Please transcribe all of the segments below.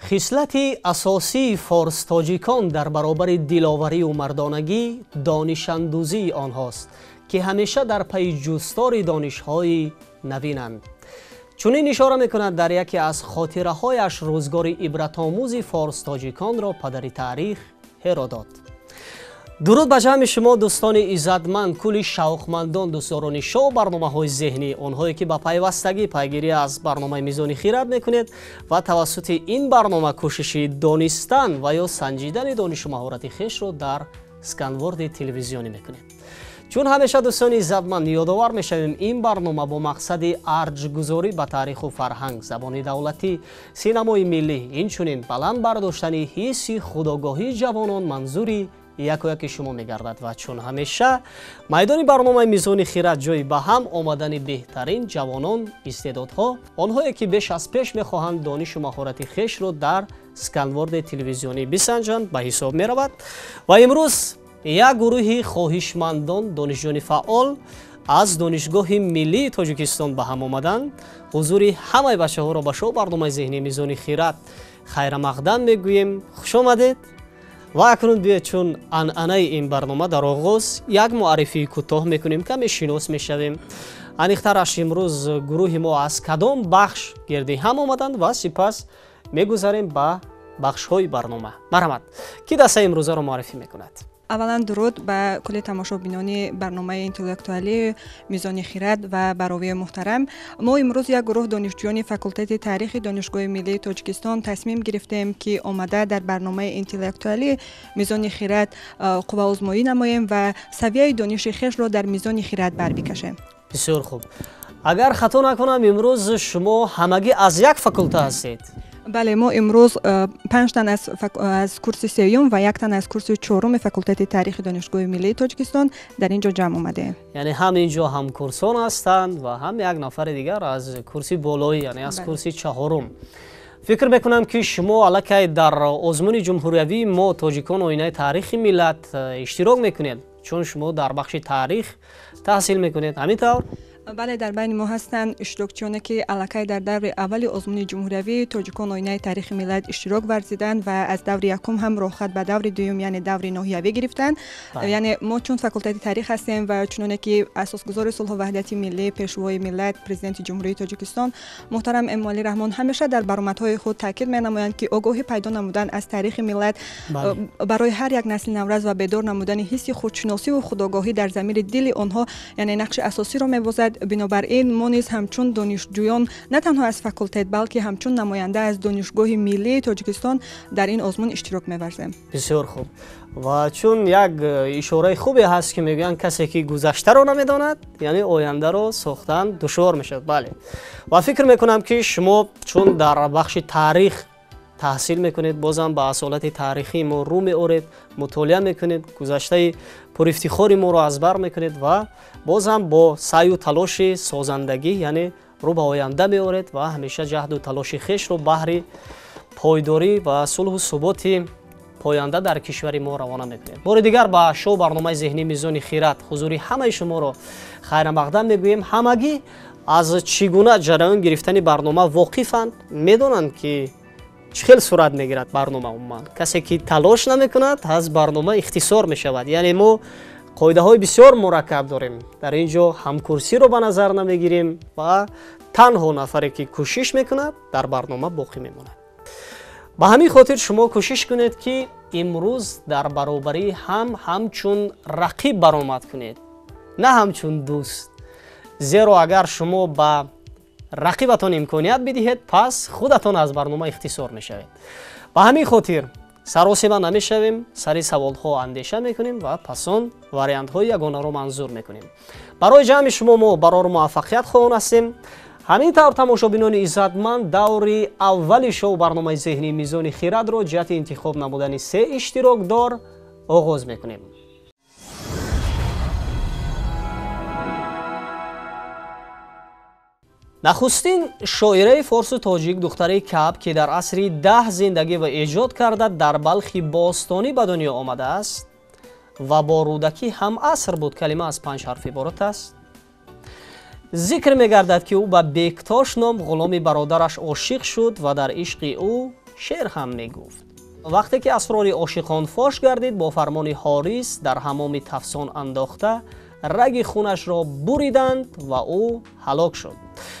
خصلت اساسی فارس تاجیکان در برابر دلاوری و مردانگی دانش‌اندوزی آنهاست که همیشه در پی جستار دانش‌های نوینند. چنین اشاره می‌کند در یکی از خاطره‌هایش روزگار عبرت‌آموز فارس تاجیکان را پدر تاریخ هرودوت. درود به جمع شما دوستان عزتمند، کلی شوقمندان دوستداران شو برنامه‌های ذهنی، آنهایی که با پیوستگی پیگیری از برنامه میزان خیرات میکنید و توسط این برنامه کوشش دانستن و یا سنجیدن دانش و مهارت خویش را در اسکانورد تلویزیونی میکنید. چون همیشه دوستان عزتمند یادآور میشویم این برنامه با مقصد ارجگذاری به تاریخ و فرهنگ، زبان دولتی، سینمای ملی، اینچنین بلند برداشتن حس خودآگاهی جوانان منظوری یک شما میگردد و چون همیشه میدان برنامه میزان خیرات جای به هم آمدن بهترین جوانان، استعدادها، آنهایی که بیش از پیش میخواهند دانش و مهارت خویش را در اسکانورد تلویزیونی بسنجند به حساب میرود و امروز یک گروه خواهشمندان دانشجویان فعال از دانشگاه ملی تاجیکستان به هم آمدند. حضور همه بچه‌ها را به شو برنامه ذهنی میزان خیرات خیر مقدم میگوییم. خوش آمدید. و اکنون بیاید چون عنعنه این برنامه در آغاز یک معرفی کوتاه میکنیم که شناس میشویم انیخترش امروز گروه ما از کدام بخش گردی هم آمدند و سپس میگذاریم به بخش های برنامه. مرحمت کی دسته امروزه را معرفی میکند؟ اولا درود به کل تماشابینان برنامه اینتלקتوالی میزان خیرات و براوی محترم. ما امروز یک گروه دانشجویان فاکولته تاریخ دانشگاه ملی تاجیکستان تصمیم گرفتیم که آمده در برنامه اینتלקتوالی میزان خیرات قوه آزمایی نماییم و سویه دانش خویش را در میزان خیرات بر بکشیم. بسیار خوب. اگر خطا نکنم امروز شما همگی از یک فاکولته هستید؟ بله، ما امروز 5 تن از کورس سوم و 1 تن از کورس چهارم فاکولته تاریخ دانشگاه ملی تاجیکستان در اینجا جمع آمده. یعنی هم اینجا هم کورسان هستند و هم یک نفر دیگر از کورس بالایی، یعنی از کورس چهارم. فکر میکنم که شما الکی در آزمون جمهوری ما تاجیکان آینه تاریخ ملت اشتراک میکنید، چون شما در بخش تاریخ تحصیل میکنید، همینطور؟ بله، در بین ما هستند اشتراکچیانی که الکی در دور اول آزمون جمهوری تاجیکان آینه تاریخ ملت اشتراک ورزیدند و از دور یکم هم راحت به دور دوم یعنی دور نهیوی گرفتند. یعنی ما چون فاکولته تاریخ هستیم و چون که اساسگذار صلح و وحدت ملی، پیشوای ملت، پرزیدنت جمهوری تاجیکستان محترم امالی رحمان همیشه در برآمدهای خود تاکید می‌نمایند که آگاهی پیدا نمودن از تاریخ ملت برای هر یک نسل نوروز و بیدار نمودن حس خودشناسی و خودآگاهی در ضمیر دل آنها یعنی نقش اساسی را می‌بازد. بنابراین ما نیز همچون دانشجویان نه تنها از فاکولته بلکه همچون نماینده از دانشگاه ملی تاجیکستان در این آزمون اشتراک می‌ورزیم. بسیار خوب. و چون یک اشاره خوبی هست که میگن کسی که گذشته رو نمیداند یعنی آینده رو ساختن دشوار میشد. بله. و فکر میکنم که شما چون در بخش تاریخ تحصیل میکنید، بازم با اصالت تاریخی ما رو میارید، مطالعه میکنید، گذشته پر افتخار ما رو از بر میکنید و بازم با سعی و تلاش سازندگی یعنی رو به آینده میارید و همیشه جهد و تلاش خویش رو بهر پایداری و صلح و ثبات پاینده در کشور ما روانه میکنید. بار دیگر با شو برنامه ذهنی میزان خیرات حضور همه شما رو خیر مقدم میگوییم. همگی از چگونه جریان گرفتن برنامه واقفند، میدونند که چخیل صورت میگیرد برنامه. عموما کسی که تلاش نمیکند از برنامه اختصار میشود. یعنی ما قاعده های بسیار مرکب داریم در اینجا، همکرسی رو به نظر نمیگیریم و تنها نفری که کوشش میکند در برنامه باقی میماند. به همین خاطر شما کوشش کنید که امروز در برابری همچون رقیب برآمد کنید، نه همچون دوست. زیرا اگر شما به رقیبتان امکانیت بدهید پس خودتان از برنامه اختصار میشوید. به همین خاطر سراسیمه نمیشویم، سری سوال ها اندیشه میکنیم و پسان واریانت های یگانه رو منظور میکنیم. برای جمع شما ما برای موفقیت خواهان هستیم. همین طور تماشابینان عزتمند دور اول شو برنامه ذهنی میزان خیرات رو جهت انتخاب نمودن 3 اشتراک دار آغاز میکنیم. نخستین شاعره فارس و تاجیک دختره کعب که در عصر 10 زندگی و ایجاد کرده در بلخ باستانی به دنیا آمده است و با رودکی هم عصر بود. کلمه از 5 حرف عبارت است. ذکر می‌گردد که او به بیکتاش نام غلام برادرش عاشق شد و در عشق او شعر هم میگفت. وقتی که اسرار عاشقان فاش گردید با فرمان حارس در حمام تفسان انداخته رگ خونش را بریدند و او هلاک شد.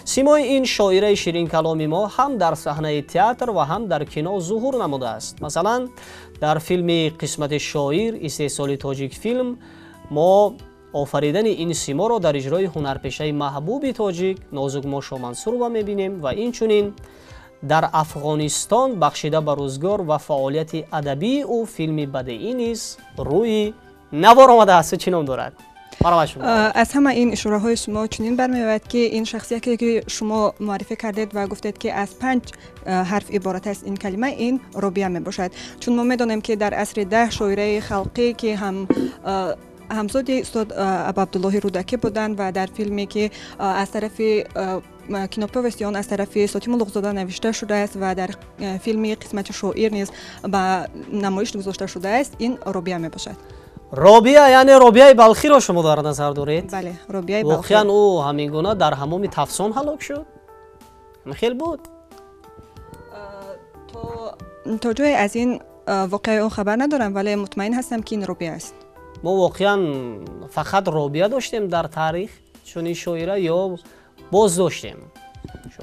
سیمای این شاعره شیرین کلامی ما هم در صحنه تئاتر و هم در کینو ظهور نموده است. مثلا در فیلم قسمت شاعر استحصال تاجیک فیلم ما آفریدن این سیما را در اجرای هنرپیشه محبوب تاجیک نازک ماشا منصور میبینیم و اینچنین در افغانستان بخشیده به روزگار و فعالیت ادبی او فیلم بدیعی نیز روی نوار آمده است. چی نام دارد؟ از همه این اشاره های شما چنین برمی‌آید که این شخصیتی که شما معرفی کردید و گفتید که از 5 حرف عبارت است این کلمه، این روبیه می باشد. چون ما می‌دانیم که در عصر 10 شاعره خلقی که همزاد استاد عبدالله رودکی بودند و در فیلمی که از طرف کینوپوستیان از طرف ساتیم لغزاده نوشته شده است و در فیلم قسمت شاعر نیز به نمایش گذاشته شده است، این روبیه می باشد. رابیه یعنی رابیه بلخی را شما در نظر دارید؟ بله، رابیه بلخی. واقعا او همین گونه در حمام تفسان هلاک شد؟ خیلی بود. تا جای از این واقعه اون خبر ندارم ولی مطمئن هستم که این رابیه است. ما واقعا فقط رابیه داشتیم در تاریخ چون این شاعره یا باز داشتیم؟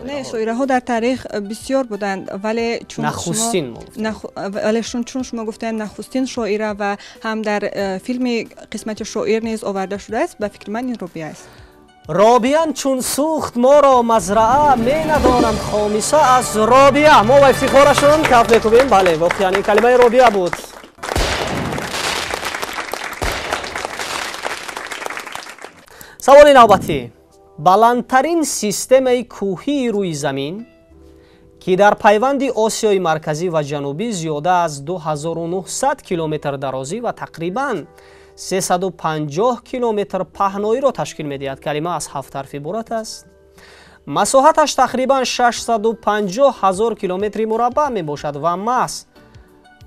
نه، شاعره ها در تاریخ بسیار بودند ولی چون نخستین چون شما گفتین نخستین شاعره و هم در فیلم قسمت شاعر نیز آورده شده است، به فکر من این رابیه است. رابیان چون سوخت ما را مزرعه می ندانم خامسه از رابیه. ما با افتخارشون کف میکنیم. بله واقعا این کلمه رابیه بود. سوال نوبتی: بلندترین سیستم کوهی روی زمین که در پیوند آسیای مرکزی و جنوبی زیاده از 2900 کیلومتر درازی و تقریباً 350 کیلومتر پهنایی را تشکیل می‌دهد. کلمه از 7 حرف عبارت است. مساحتش تقریباً 650,000 کیلومتر مربع میباشد و محض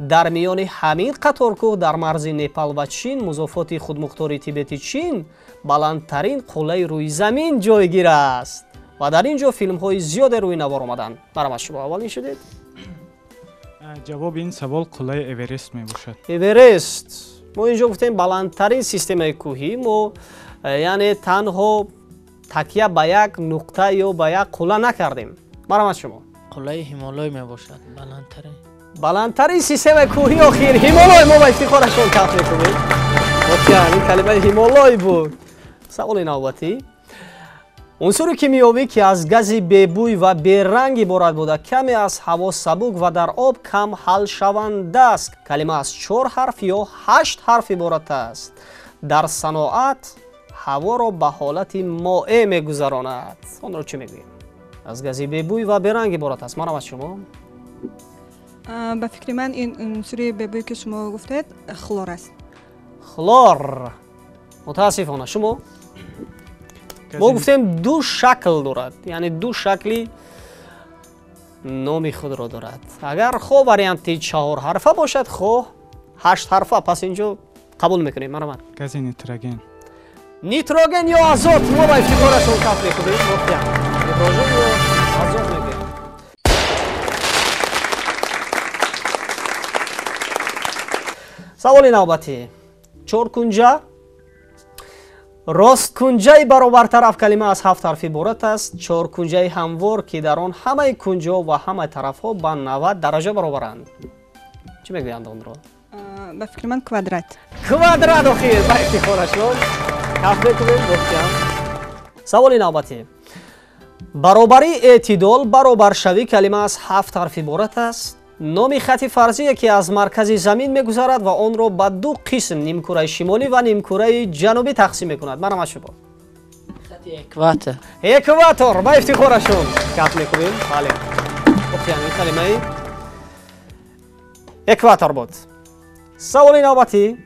در میان همین قطار کوه در مرز نپال و چین مضافات خودمختار تیبتی چین بلندترین قله روی زمین جایگیر است و در اینجا فیلم های زیاد روی نوار آمدند. برام شما اولین شدید؟ جواب این سوال قله اورست می باشد. اورست. ما اینجا گفتیم بلندترین سیستم کوهی. ما یعنی تنها تکیه به یک نقطه یا به یک قله نکردیم. برام شما قله هیمالای می باشد. بلندترین سیستم کوهی آخر هیمالای. ما با افتخارشون کف میکنیم. واقعا این کلمه هیمالای بود. سوال نوبتی: عنصر کیمیایی که از گاز بی‌بوی و بی‌رنگ عبارت بوده کمی از هوا سبک و در آب کم حل شونده است. کلمه از 4 حرف یا 8 حرف عبارت است. در صناعت هوا را به حالت مائع میگذراند. آن را چی میگوییم؟ از گاز بی‌بوی و بی‌رنگ عبارت است. من از شما به فکر من این عنصر بی‌بوی که شما گفتید خلور است. خلور. متاسفانه شما ما گفتیم دو شکل دارد، یعنی دو شکلی نامی خود را دارد. اگر خو واریانتی 4 حرفه باشد خو 8 حرفه، پس اینجا قبول میکنیم. من گاز نیتروژن. نیتروژن یا آزوت. ما با افتخارشون کف میکنیم. نیتروژن یا آزوت میگیم. سوال نوبتی: 4 کنجه راست کنجه برابر طرف کلمه از 7 حرف عبارت است. 4 کنجه هموار که در آن همه کنجه و همه طرف ها به 90 درجه برابرند. چی میگویند آن را؟ به فکر من کوادرات. کوادرات آخر با افتخارشون کف میکنیم. سوال نوبتی: برابری اعتدال برابر شوی کلمه از 7 حرف عبارت است. نام خط فرضی که از مرکز زمین میگذرد و آن را به 2 قسم نیمکره شمالی و نیمکره جنوبی تقسیم میکند. من شما خط اکواتور. اکواتور با افتخارشون کف میکنیم. بله این کلمه اکواتور بود. سوال نوبتی: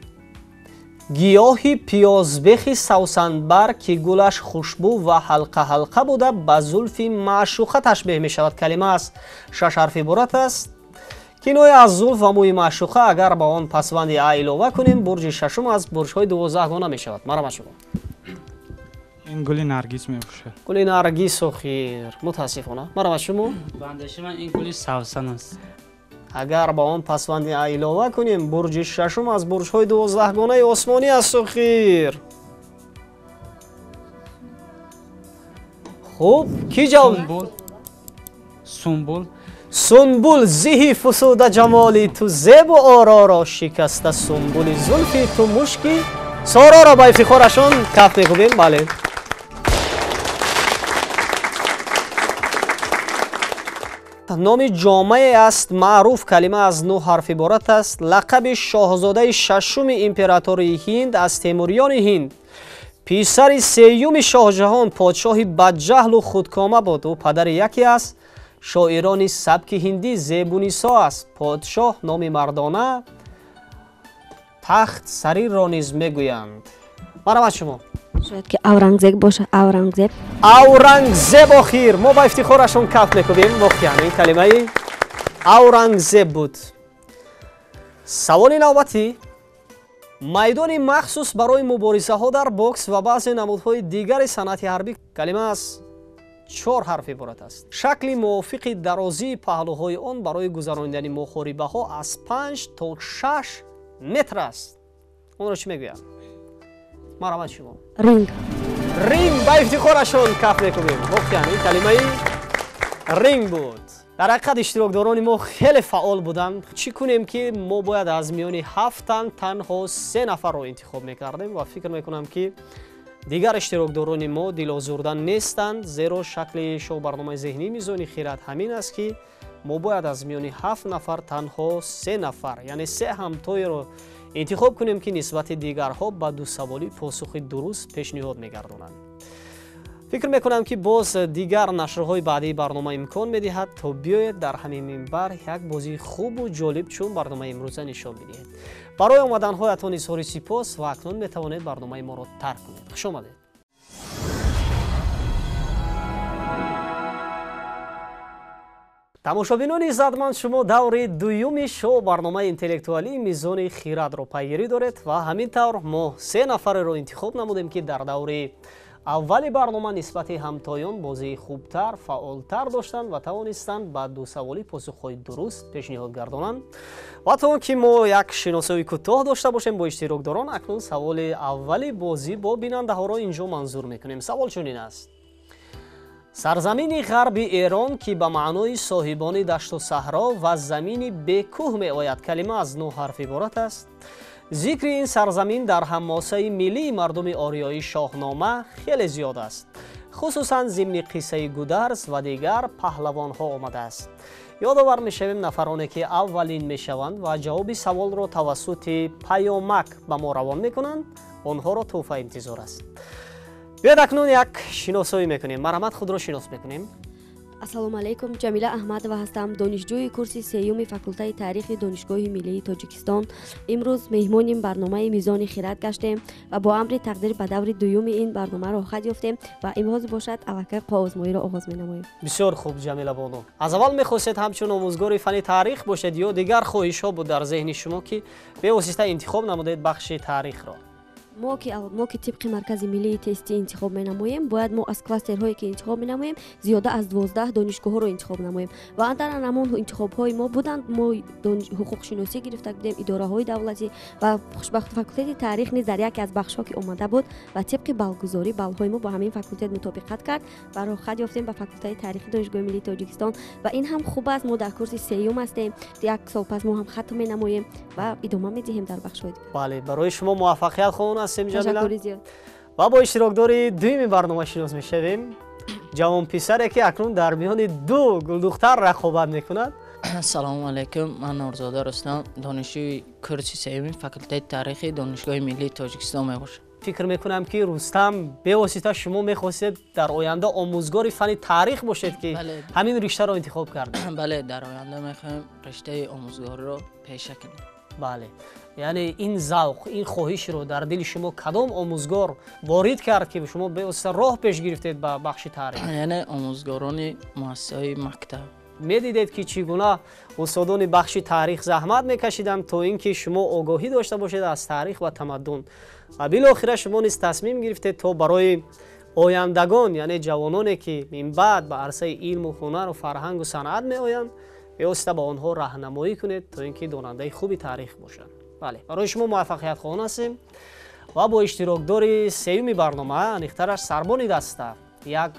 گیاهی پیازبخی سوسنبر که گلش خوشبو و حلقه حلقه بوده به زلف معشوقه تشبیه می شود. کلمه از 6 حرف عبارت است. کنایه از زلف و موی معشوقه اگر با آن پسوند ا علاوه کنیم برج ششم از برج های 12 گانه می شود. مرا شما این گل نرگس می باشد. گل نرگس و خیر. متاسفانه. مرا شما بندش من این گل سوسن است. اگر با آن پسوند علاوه کنیم برج ششم از برج‌های 12 گانه آسمانی است و خیر. خوب کی جواب؟ سنبل. سنبل زهی فسوده جمالی تو زیب و آرا را شکسته سنبل زلفی تو مشکی سارا را با افتخارشان کف میکنیم. بله نام جامعه است معروف کلمه از 9 حرف عبارت است. لقب شاهزاده ششم امپراتور هند از تیموریان هند، پسر سیوم شاه جهان پادشاه بدجهل و خودکامه بود و پدر یکی از شاعران سبک هندی زیبونیسا است. پادشاه نام مردانه تخت سریر را نیز میگویند. مرحمت شما. شاید که اورنگزیب باشه. اورنگزیب. اورنگزیب آخیر ما با افتخارشون کف میکنیم. واقعا این کلمه اورنگزیب بود. سوال نوبتی میدان مخصوص برای مبارزه ها در بوکس و بعضی نمودهای دیگر صنعت حربی کلمه از 4 حرف عبارت است. شکل موافق درازی پهلوهای آن برای گذراندن محاربه ها از 5 تا 6 متر است. اون رو چی میگوید؟ مرحمت شما. رینگ. رینگ با افتخارشون کف میکنیم. واقعا این کلمه رینگ بود. در حقیقت اشتراکداران ما خیلی فعال بودند. چی کنیم که ما باید از میان 7 تن تنها 3 نفر رو انتخاب میکردیم و فکر میکنم که دیگر اشتراکداران ما دل آزردن نیستند، زیرا شکل شو برنامه ذهنی میزان خیرات همین است که ما باید از میان 7 نفر تنها 3 نفر یعنی 3 همتای رو انتخاب کنیم که نسبت دیگرها با 2 سوالی پاسخ درست پیشنهاد میگردانند. فکر میکنم که باز دیگر نشرهای بعدی برنامه امکان میدهد تا بیاید در همین منبر یک بازی خوب و جالب چون برنامه امروزه نشان میدهید. برای آمدن هایتان اظهار سپاس و اکنون میتوانید برنامه ما را ترک کنید. خوش آمدید. تماشابینان عزتمند، شما دور دوم شو برنامه اینتלקتوالی میزان خیرات را پیگیری دارید و همینطور ما 3 نفر را انتخاب نمودیم که در دور اولی برنامه نسبت همتایان بازی خوبتر، فعالتر داشتند و توانستند با 2 سوالی پاسخهای درست پیشنهاد گردانند. و تا که ما یک شناسایی کوتاه داشته باشیم با اشتراکداران، اکنون سوال اولی بازی با بیننده ها را اینجا منظور میکنیم. سوال چنین است: سرزمین غرب ایران که به معنای صاحبان دشت و صحرا و زمین بکوه می آید کلمه از 9 حرف عبارت است. ذکر این سرزمین در حماسه ملی مردم آریایی شاهنامه خیلی زیاد است، خصوصا ضمن قصه گودرز و دیگر پهلوان ها آمده است. یادآور میشویم نفرانی که اولین میشوند و جواب سوال را توسط پیامک به ما روان میکنند آنها را تحفه انتظار است. بیاید اکنون یک شناسایی میکنیم. مرحمت خود را شناس میکنیم. ассалому алайкум. ҷамила аҳмадова ҳастам, донишҷӯи курси сеюми факултаи таърихи донишгоҳи миллии тоҷикистон. имрӯз меҳмони барномаи мизони хират гаштем ва бо амри тақдир ба даври дуюми ин барнома роҳат ёфтем ва имрӯз бошад аллакай қоозмоиро оғоз менамоем. бисёр хуб ҷамила боно. аз аввал мехостед ҳамчун омӯзгори фани таърих бошед ё дигар хоҳишҳо буд дар зеҳни шумо ки бевосита интихоб намудед бахши таърихро? мо ки тибқи маркази миллии тести интихоб менамоем, бояд мо аз кластерҳое ки интихоб менамоем зиёда аз 12 донишгоҳҳоро интихоб намоем ва дар ҳамон интихобҳои мо буданд. мо ҳуқуқшиносӣ гирифта будем, идораҳои давлатӣ ва хушбахти факултети таърих низ дар яке аз бахшҳо ки омада буд ва тибқи балгузорӣ балҳои мо ба ҳамин факултет мутобиқат кард ва роҳат ёфтем ба факултаи таърихи донишгоҳи миллии тоҷикистон. ва ин ҳам хуб аст, мо дар курси сеюм ҳастем, як сол пас мо ҳам хатм менамоем ва идома медиҳем дар бахшҳои дигар. бале, барои шумо муваффақият хоҳон ҳастем ҷамила. ва бо иштирокдори дуюми барнома шинос мешавем ҷавон писаре ки акнун дар миёни 2 гулдухтар рақобат мекунад. Assalomu alaykum. Man Nurzoda Rustam, donishjӯи курси сеюми факултаи таърихи донишгоҳи миллии тоҷикистон мебошам. фикр мекунам ки Рустам бевосита шумо мехостед дар оянда омӯзгори фани таърих бошед ки ҳамин риштаро интихоб кардед. бале, дар оянда мехоҳем риштаи омӯзгориро пеша кунем. бале, яъне ин завқ, ин хоҳишро дар дили шумо кадом омӯзгор ворид кард ки шумо бевосита роҳ пеш гирифтед ба бахши таърих? яъне омӯзгорони муассисаҳои мактаб. медидед ки чӣ гуна устодони бахши таърих заҳмат мекашиданд то ин ки шумо огоҳӣ дошта бошед аз таърих ва тамаддун ва билохира шумо низ тасмим гирифтед то барои ояндагон, яъне ҷавононе ки минбаъд ба арсаи илму ҳунару фарҳангу санъат меоянд, بایسته با آنها راهنمایی کنید تا اینکه داننده خوبی تاریخ باشند. بله، برای شما موفقیت خواهان هستیم و با اشتراکدار سوم برنامه انیخترش سربانی دسته یک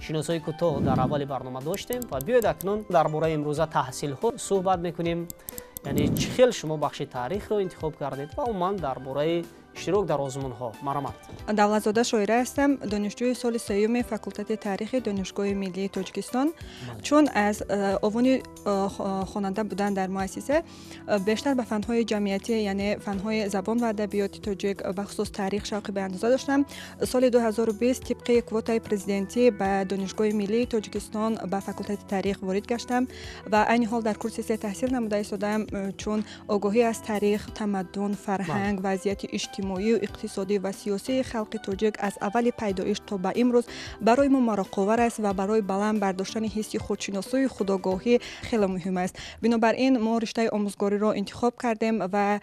شناسایی کوتاه در اول برنامه داشتیم و بیاید اکنون درباره امروزه تحصیل ها صحبت میکنیم. یعنی چه خیلی شما بخش تاریخ رو انتخاب کردید و عموما درباره اشتراک در آزمون ها. مرحمت. دولتزاده شایره هستم، دانشجوی سال سوم فاکولته تاریخ دانشگاه ملی تاجیکستان. چون از عنوان خواننده بودن در مؤسسه بیشتر به فنهای جمعیتی یعنی فنهای زبان و ادبیات تاجیک به خصوص تاریخ شوق به اندازه داشتم. سال 2020 طبق کوتای پرزیدنتی به دانشگاه ملی تاجیکستان به فاکولته تاریخ وارد گشتم و عین حال در کورس تحصیل نموده ایستادم، چون آگاهی از تاریخ، تمدن، فرهنگ، وضعیت اجتماعی و اقتصادی و سیاسی خلق تاجیک از اول پیدایش تا به امروز برای ما مراقبه است و برای بلند برداشتن حس خودشناسی و خودآگاهی خیلی مهم است. بنابراین ما رشته آموزگاری را انتخاب کردیم و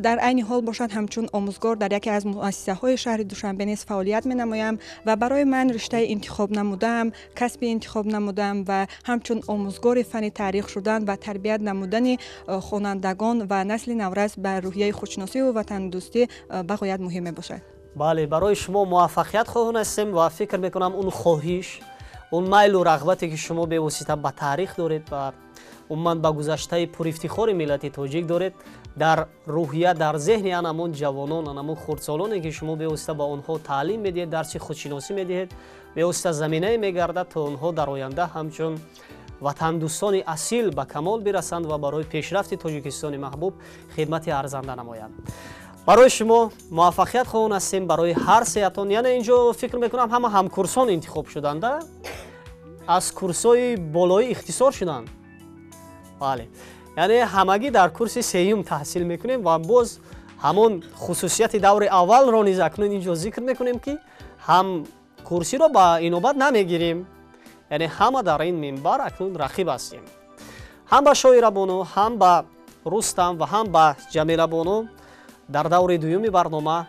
در عین حال باشد همچون آموزگار در یکی از مؤسسه های شهر دوشنبه نیز فعالیت می نمایم و برای من رشته انتخاب نمودم، کسب انتخاب نمودم و همچون آموزگار فن تاریخ شدن و تربیت نمودن خوانندگان و نسل نورس به روحیه خودشناسی و وطن دوستی بغایت مهم باشد. بله، برای شما موفقیت خواهان هستیم و فکر میکنم اون خواهش، اون میل و رغبتی که شما به واسطه به تاریخ دارید و عموما به گذشته پر افتخار ملت تاجیک دارید، در روحیه در ذهن آنمون جوانان، آنمون خردسالانی که شما به واسطه با آنها تعلیم میدید، درس خودشناسی میدهید، به واسطه زمینه میگردد تا آنها در آینده همچون وطن دوستان اصیل به کمال برسند و برای پیشرفت تاجیکستان محبوب خدمت ارزنده نمایند. برای شما موفقیت خواهان هستیم برای هر سهتان. یعنی اینجا فکر میکنم همه همکورسان انتخاب شدند، از کورسای بالایی اختصار شدند. بله، یعنی همگی در کورس سوم تحصیل میکنیم و باز همون خصوصیت دور اول را نیز اکنون اینجا ذکر میکنیم که هم کورسی را با اینوبت نمیگیریم، یعنی همه در این منبر اکنون رقیب هستیم. هم با شایره بانو، هم با رستم و هم با جمیله بانو در دور دوم برنامه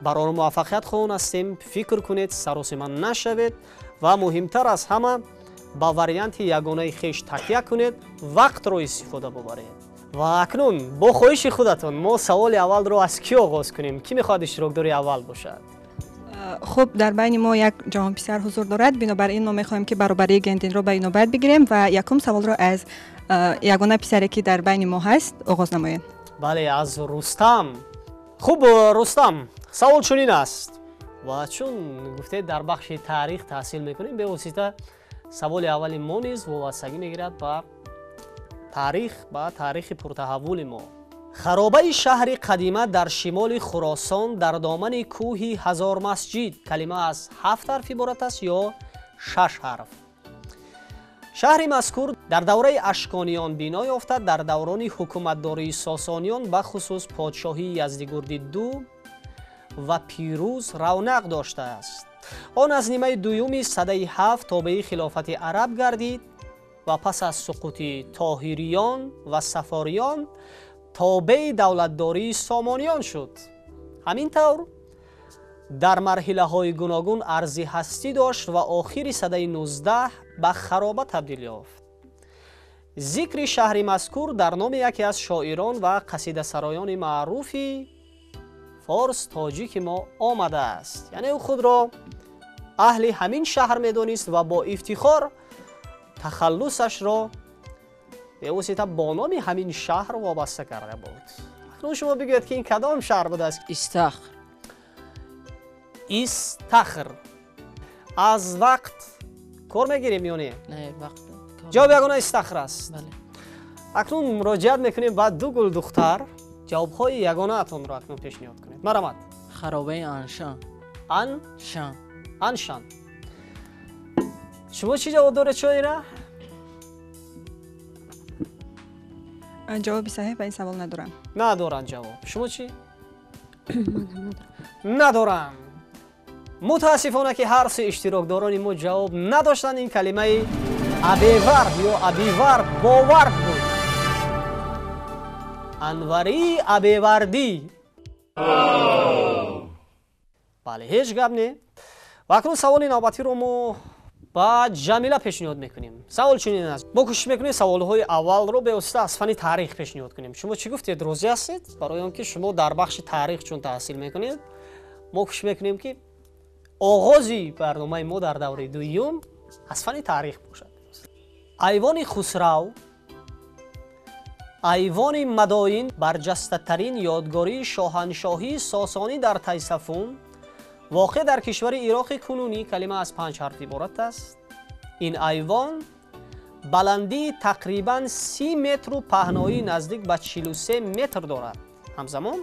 برای موفقیت خواهان هستیم. فکر کنید، سراسیمه نشوید و مهمتر از همه با وریانت یگانه خیش تکیه کنید، وقت رو استفاده ببرید. و اکنون با خواهش خودتون ما سوال اول رو از کی آغاز کنیم؟ کی میخواد اشتراکدار اول باشد؟ خب در بین ما یک جوان پسر حضور دارد، بنابراین ما میخوایم که برابری گندین رو به نوبت بگیریم و یکم سوال رو از یگانه پسری که در بین ما هست آغاز نمایید. بله، از رستم. خوب رستم، سوال چنین است و چون گفته در بخش تاریخ تحصیل میکنیم، به واسطه سوال اولی ما نیز وابستگی میگیرد با تاریخ پرتحول ما. خرابه شهر قدیمه در شمال خراسان در دامن کوهی هزار مسجد، کلمه از 7 حرف عبارت است یا 6 حرف. شهر مذکور در دوره اشکانیان بنا یافته، در دوران حکومتداری ساسانیان به خصوص پادشاهی یزدگرد دو و پیروز رونق داشته است. آن از نیمه دوم سده 7 تابع خلافت عرب گردید و پس از سقوط طاهریان و صفاریان تابع دولتداری سامانیان شد. همینطور در مرحله های گوناگون عرض هستی داشت و آخر سده 19 به خرابه تبدیل یافت. ذکر شهر مذکور در نام یکی از شاعران و قصیده سرایان معروف فارس تاجیک ما آمده است. یعنی او خود را اهل همین شهر میدانست و با افتخار تخلصش را به واسطه با نام همین شهر وابسته کرده بود. اکنون شما بگوید که این کدام شهر بوده است؟ استخر. از وقت کار میگیریم یا نه؟ نه، وقت جواب یگانه استخر است. بله. اکنون مراجعت میکنیم بعد دو گل دختر جوابهای یگانه اتون را اکنون پیشنهاد کنید. مرحمت. خرابه انشان. انشان. شما چی جواب دارید شایره؟ جواب صحیح به این سوال ندارم. ندارن جواب. شما چی؟ ندارن. متاسفانه که هر سه اشتراکداران ما جواب نداشتن. این کلمه ابیورد یا ابیور باورد بود. انوری ابیوردی. بله، هیچ گپ نه. و اکنون سوال نوبتی رو ما بعد جمیله پیشنهاد میکنیم. سوال چنین است. ما کوشش میکنیم سوالهای اول رو به واسطه از فن تاریخ پیشنهاد کنیم. شما چی گفتید؟ روزی هستید؟ برای اینکه شما در بخش تاریخ چون تحصیل میکنید، ما کوشش میکنیم که آغازی برنامه ما در دوره دوم از فن تاریخ باشد. ایوان خسرو ایوان مدائن برجسته ترین یادگاری شاهنشاهی ساسانی در تیسفون واقع در کشور عراق کنونی کلمه از 5 حرف عبارت است. این ایوان بلندی تقریباً 30 متر و پهنایی نزدیک به 43 متر دارد. همزمان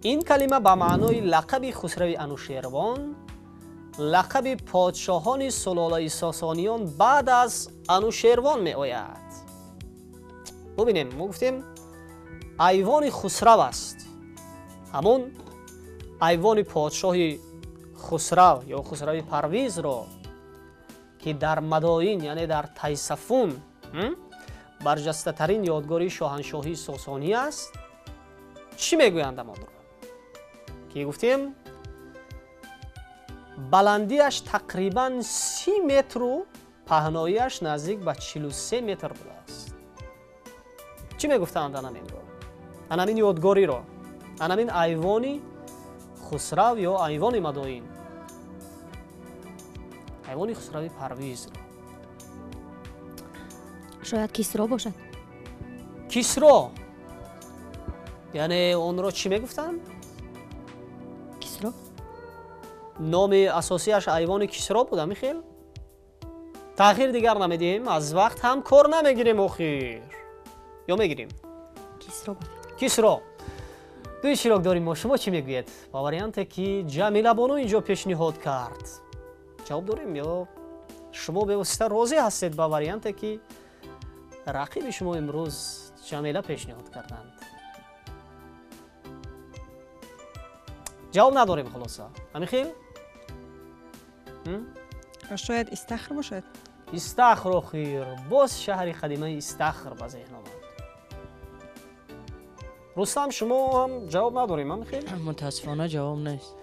این کلمه به معنای لقب خسرو انوشیروان، لقب پادشاهان سلاله ساسانیان بعد از انوشیروان می آید. ببینیم، ما گفتیم ایوان خسرو است، همون ایوان پادشاه خسرو یا خسرو پرویز را که در مدائن یعنی در تیسفون برجسته ترین یادگاری شاهنشاهی ساسانی است. چی میگویند آن را؟ که گفتیم بلندیش تقریبا 30 متر و پهناییش نزدیک به 43 متر بوده است. چی میگفتند انامین رو؟ انامین یادگاری رو، انامین ایوانی خسرو یا ایوان مدائن، ایوان خسرو پرویز رو. شاید کسرا باشد. کسرا یعنی اون رو چی میگفتن؟ کسرا نام اساسیش ایوان کسرا بود. میخیل تغییر دیگر نمیدیم، از وقت هم کار نمیگیریم اخیر یا میگیریم؟ کسرا باشد. کسرا. دوی چراغ داریم ما. شما چی میگوید؟ با واریانتی که جمیله بانو اینجا پیشنهاد کرد جواب داریم یا شما به واسطه راضی هستید با واریانتی که رقیب شما امروز جمیله پیشنهاد کردند؟ جواب نداریم خلاصه. همین شاید استخر باشد. استخر خیر. باز شهر قدیمه استخر به ذهن آمد. رستم شما هم جواب نداریم. هم خیلی متاسفانه جواب نیست.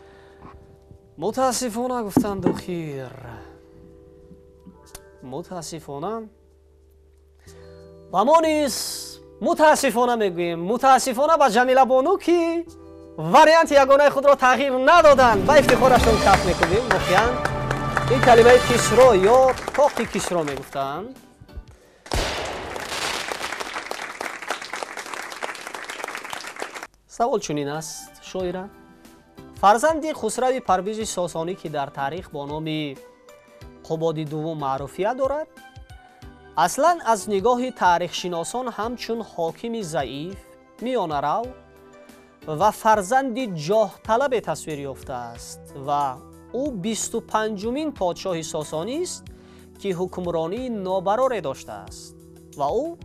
متاسفانه گفتند خیر. متاسفانه و ما نیز متاسفانه میگوییم. متاسفانه به جمیله بانو که واریانت یگانه خود را تغییر ندادند. با افتخارشون کف میکنیم. واقعا این کلمه کسرا یا تاق کسرا میگفتند. سوال چنین است شاعره. فرزند خسرو پرویز ساسانی که در تاریخ با نام قباد دوم معروفیت دارد، اصلا از نگاه تاریخ شناسان همچون حاکم ضعیف، میانه رو و فرزند جاه طلب تصویر یافته است و او 25مین پادشاه ساسانی است که حکمرانی نابرابر داشته است و او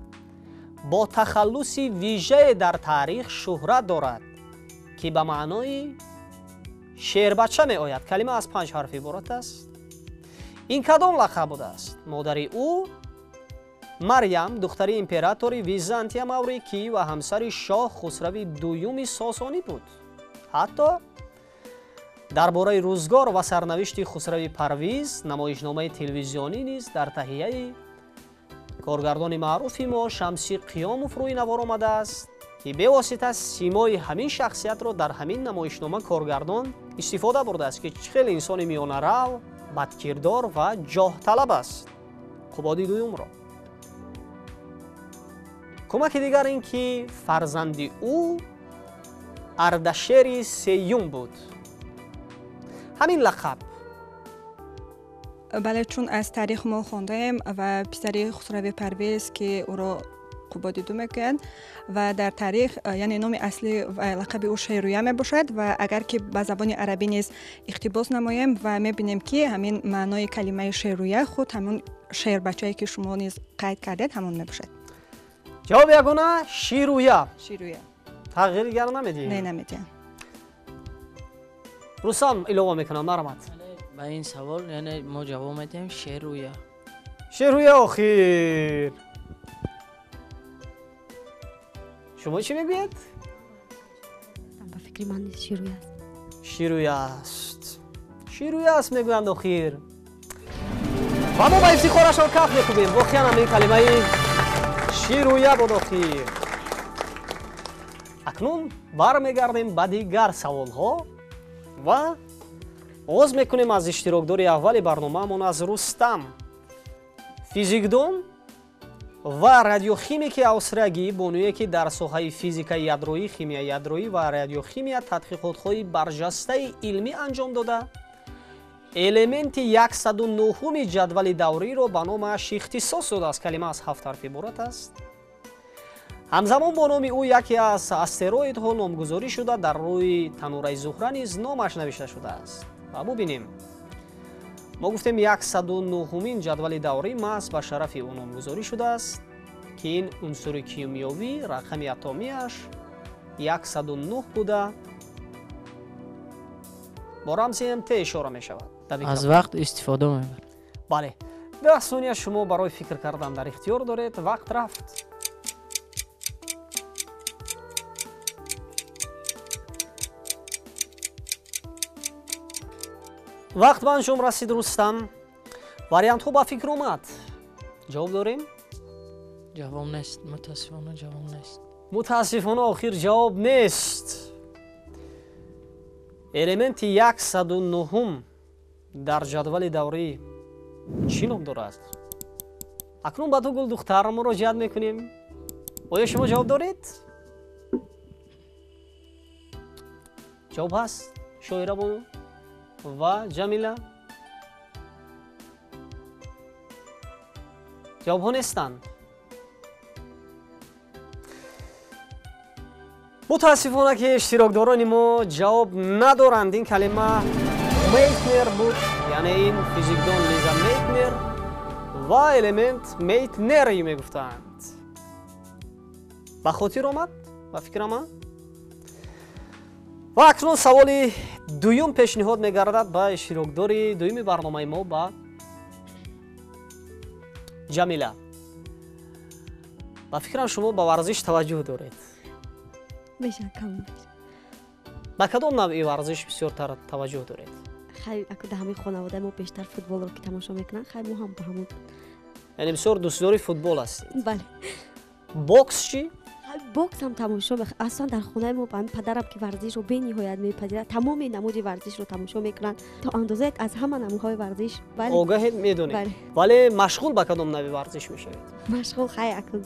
با تخلص ویژه در تاریخ شهرت دارد که به معنای شیر بچه می آید. کلمه از 5 حرف عبارت است. این کدام لقب بوده است؟ مادر او مریم دختر امپراتور ویزانتیا ماوریکی و همسر شاه خسرو دوم ساسانی بود. حتی درباره روزگار و سرنوشت خسرو پرویز نمایشنامه تلویزیونی نیز در تهیه کارگردان معروف ما شمسی قیاموف روی نوار آمده است که به واسطه سیمای همین شخصیت را در همین نمایشنامه کارگردان استفاده برده است که خیلی انسان میانه رو، بدکردار و جاه طلب است. قباد دوم را. کمک دیگر این که فرزند او اردشیر سیوم بود. همین لقب. بله، چون از تاریخ ما خواندیم و پسر خسرو پرویز که او را قباد دوم میگن و در تاریخ یعنی نام اصلی و لقب او شیرویه می باشد و اگر که به زبان عربی نیز اقتباس نماییم و میبینیم که همین معنای کلمه شیرویه خود همون شیر بچه‌ای که شما نیز قید کردید همون می باشد. جواب یگانه شیرویه. شیرویه. تغییر دیگر نمیدیم؟ نه نمیدیم. رستم علاوه میکنم. مرحمت. با این سوال یعنی ما جواب میدیم شیرویه. شیرویه آخیر. شما چی میگوید؟ به فکر من نیست. شیرویه است. شیرویه است. شیرویه است میگویند آخیر. ва мо ба ифтихорашон каф мекубем. воқеан ҳамин калимаи ширӯя буд охир. акнун бармегардем ба дигар саволҳо ва оғоз мекунем аз иштирокдори аввали барномаамон аз Рустам. физикдон ва радиохимики австриягӣ бонуе ки дар соҳаи физикаи ядроӣ, химияи ядроӣ ва радиохимия тадқиқотҳои барҷастаи илмӣ анҷом дода, элементи 109-уми ҷадвали давриро ба номаш ихтисос додааст. Калима аз 7 ҳарф иборат аст. ҳамзамон бо номи ӯ яке аз астероидҳо номгузорӣ шуда дар рӯи танураи зуҳра низ номаш навишта шудааст. ва бубинем, мо гуфтем 109-умин ҷадвали даврӣ маҳз ба шарафи ӯ номгузорӣ шудааст ки ин унсури кимиёвӣ рақами атомияш 109 буда бо рамзи МТ ишора мешавад. аз вақт истифода мебард. бале, 10 сония шумо барои фикр кардан дар ихтиёр доред. вақт рафт. вақт ба анҷом расид. Рустам, вариантҳо ба фикр омад. ҷавоб дорем? ҷавоб нест. мутаассифона ҷавоб нест. мутаассифона охир ҷавоб нест. элементи 109 дар ҷадвали даврӣ чӣ ном дорад? акнун ба ту Гулдухтар муроҷиат мекунем. оё шумо ҷавоб доред? ҷавоб ҳаст? шоира бону ва Ҷамила ҷавобҳо нестанд. мутаассифона ки иштирокдорони мо ҷавоб надоранд. ин калима Мейтнер буд, яъне ин физикдон Лиза Мейтнер ва элемент Мейтнери мегуфтанд. ба хотир омад? ба фикр омад? ва акнун саволи дуюм пешниҳод мегардад ба иштирокдори дуюми барномаи мо, ба Ҷамила. ба фикрам шумо ба варзиш таваҷҷӯҳ доред. ба кадом навъи варзиш бисёртар таваҷҷӯҳ доред? хай акуда ҳамин хонаводаи мо бештар футболро ки тамошо мекунанд, хай мо ҳам ба ҳамон. яъне бисёр дӯстдори футбол ҳастед. бале. бокс чӣ? бокс ҳам тамошо аслан дар хонаи мо падарам ки варзишро бениҳоят мепазирад, тамоми намуди варзишро тамошо мекунанд то андозае аз ҳама намудҳои варзиш. огаҳед медонед. вале машғул ба кадом нави варзиш мешавед? машғул хай акун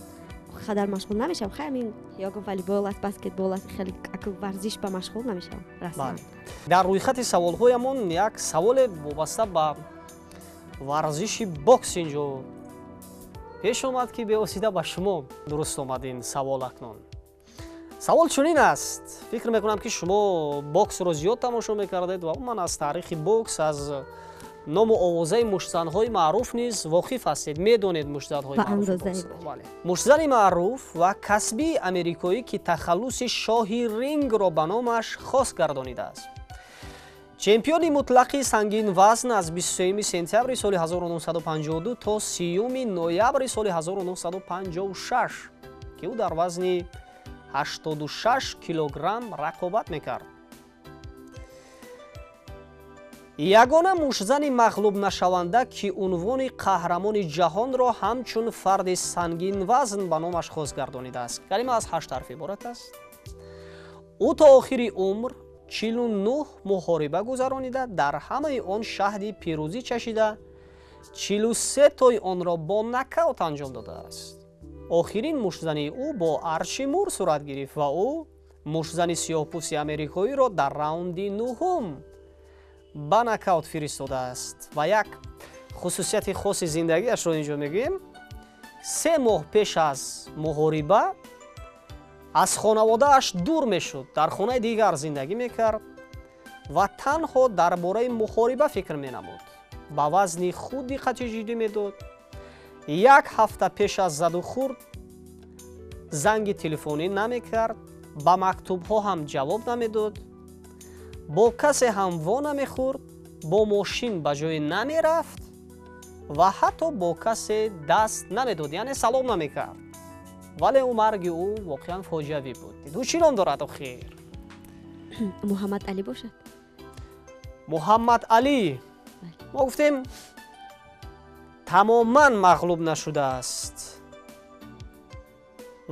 қадар машғул намешавам. хай амин ягон волейбол аст, баскетбол аст, хеле акун варзиш ба машғул намешавам расман. дар рӯйхати саволҳоямон як саволе вобаста ба варзиши бокс инҷо пеш омад ки бевосита ба шумо дуруст омад ин савол. акнун савол чунин аст. фикр мекунам ки шумо боксро зиёд тамошо мекардед ва умуман аз таърихи бокс, аз ному овозаи муштзанҳои маъруф низ воқиф ҳастед, медонед муштзанҳои маъруф. муштзани маъруф ва касбии амрикоӣ ки тахаллуси шоҳи рингро ба номаш хос гардонидааст. чемпиони мутлақи сангин вазн аз 23 сентябри соли 1952 то 30 ноябри соли 1956 ки ӯ дар вазни 86 килограмм рақобат мекард. ягона муштзани мағлубнашаванда ки унвони қаҳрамони ҷаҳонро ҳамчун фарди сангин вазн ба номаш хос гардонидааст. калима аз 8 ҳарф иборат аст. ӯ то охири умр 49 муҳориба гузаронида, дар ҳамаи он шаҳди пирӯзӣ чашида, 43 тои онро бо нокаут анҷом додааст. охирин муштзани ӯ бо Арчи Мур сурат гирифт ва ӯ муштзани сиёҳпӯсти амрикоиро дар раунди нуҳум ба нокаут фиристодааст. ва як хусусияти хоси зиндагиашро инҷо мегӯем. 3 моҳ пеш аз муҳориба аз хонаводааш дур мешуд, дар хонаи дигар зиндагӣ мекард ва танҳо дар бораи муҳориба фикр менамуд. ба вазни худ диққати ҷиддӣ медод. 1 ҳафта пеш аз заду хурд занги телефонӣ намекард, ба мактубҳо ҳам ҷавоб намедод, бо касе ҳам во намехӯрд, бо мошин ба ҷое намерафт ва ҳатто бо касе даст намедод, яъне салом намекард. вале марги ӯ воқеан фоҷиавӣ буд. ӯ чӣ ном дорад охир? муҳаммад Али бошад. муҳаммад Али. мо гуфтем тамоман мағлуб нашудааст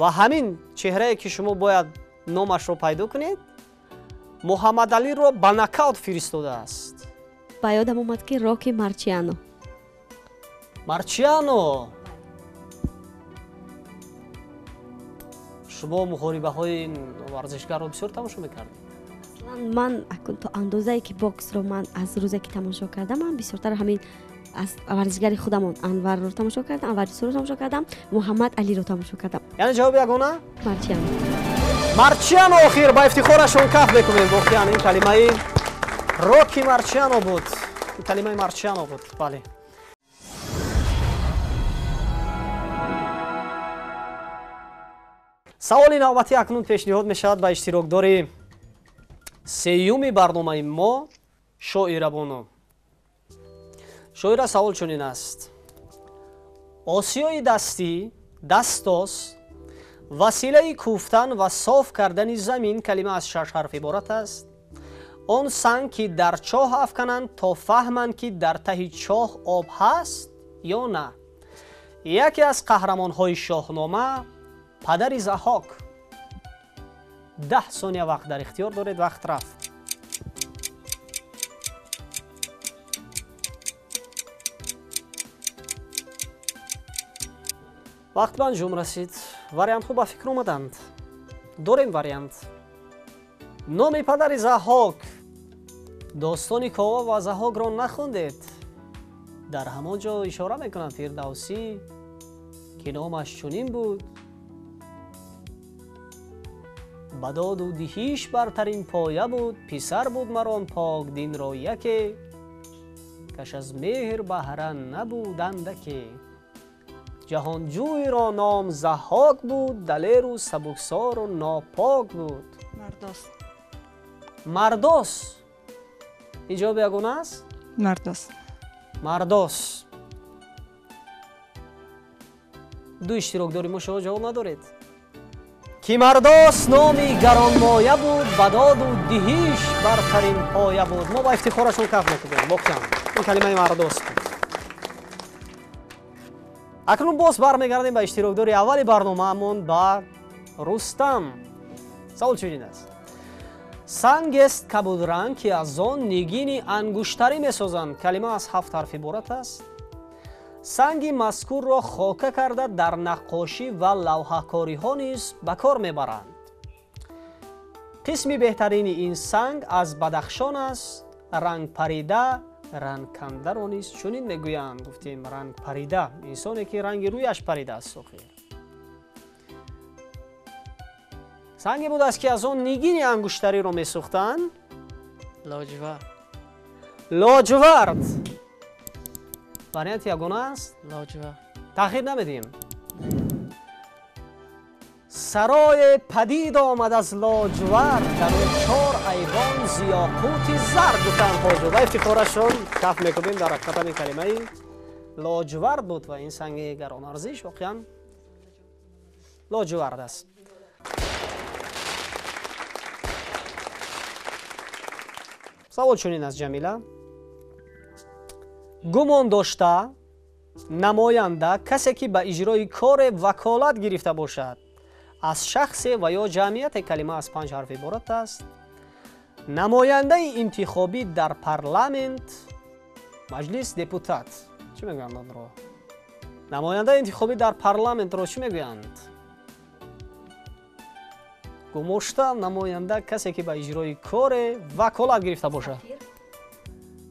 ва ҳамин чеҳрае ки шумо бояд номашро пайдо кунед Муҳаммадалиро ба нокаут фиристодааст. ба ёдам омад ки Роки Марчиано. Марчиано шумо мухорибаҳои ин варзишгарро бисёр тамошо мекардед? Аслан ман акун то андозае ки боксро ман аз рӯзе ки тамошо кардам, ман бисёртар ҳамин аз варзишгари худамон Анварро тамошо кардам, Анвари Рисолро тамошо кардам, Муҳаммад Алиро тамошо кардам. Яъне ҷавоби ягона? Марчиано. Марчиано охир ба ифтихорашон каф мекунем. Воқеан ин калимаи Роки Марчиано буд. Ин калимаи Марчиано буд. Бале. саволи навбатӣ акнун пешниҳод мешавад ба иштирокдори сеюми барномаи мо Шоира Боно. Шоира савол чунин аст: осиёи дастӣ, дастос, василаи куфтан ва соф кардани замин калима аз 6 ҳарф иборат аст. он санг ки дар чоҳ афкананд то фаҳманд ки дар таҳи чоҳ об ҳаст ё на. яке аз қаҳрамонҳои шоҳнома падари Заҳок. 10 сония вақт дар ихтиёр доред. вақт рафт. вақт ба анҷом расид. вариантҳо ба фикр омаданд. дорем вариант. номи падари Заҳок. достони Кова ва Заҳокро нахондед. дар ҳамон ҷо ишора мекунанд Фирдавсӣ ки номаш чунин буд: ба доду диҳиш бартарин поя буд, писар буд марон пок динро яке, каш аз меҳр баҳра набуд андаке. ҷаҳонҷӯйро ном Заҳок буд, далеру сабуксору нопок буд. Мардос. ин ҷавоби ягона аст? Мардос. ду иштирокдори мо шумо ҷавоб надоред. ки Мардос номи гаронмоя буд, ба доду диҳиш бартарин поя буд. мо ба ифтихорашон каф мекунем. воқеан ин калимаи Мардос буд. акнун боз бармегардем ба иштирокдори аввали барномаамон, ба Рустам. савол чунин аст: сангест кабудранг ки аз он нигини ангуштарӣ месозанд. калима аз 7 ҳарф иборат аст. санги мазкурро хока карда дар наққошӣ ва лавҳакориҳо низ ба кор мебаранд. қисми беҳтарини ин санг аз бадахшон аст. рангпарида, рангкандаро низ чунин мегӯянд. гуфтем рангпарида инсоне ки ранги рӯяш паридааст. охир санге будааст ки аз он нигини ангуштариро месӯхтанд. Лоҷвард. лоҷвард. варианти ягона аст. Лоҷвард. таъхир намедиҳем. сарое падид омад аз лоҷвард, дар он 4 айвон зиёқути зар гуфтанд ҳоҷо. ва ифтихорашон каф мекунем дар ҳақиқат ин калимаи лоҷвард буд ва ин санги гаронарзиш воқеан лоҷвард аст. савол чунин аст ҷамила: гумон дошта намоянда касе ки ба иҷрои коре ваколат гирифта бошад. аз шахсе ва ё ҷамъияте. калима аз 5 ҳарф иборат аст. намояндаи интихобӣ дар парламент, маҷлис, депутат. чӣ мегӯянд онро? намояндаи интихобӣ дар парламентро чӣ мегӯянд? гумошта намоянда касе ки ба иҷрои коре ваколат гирифта бошад.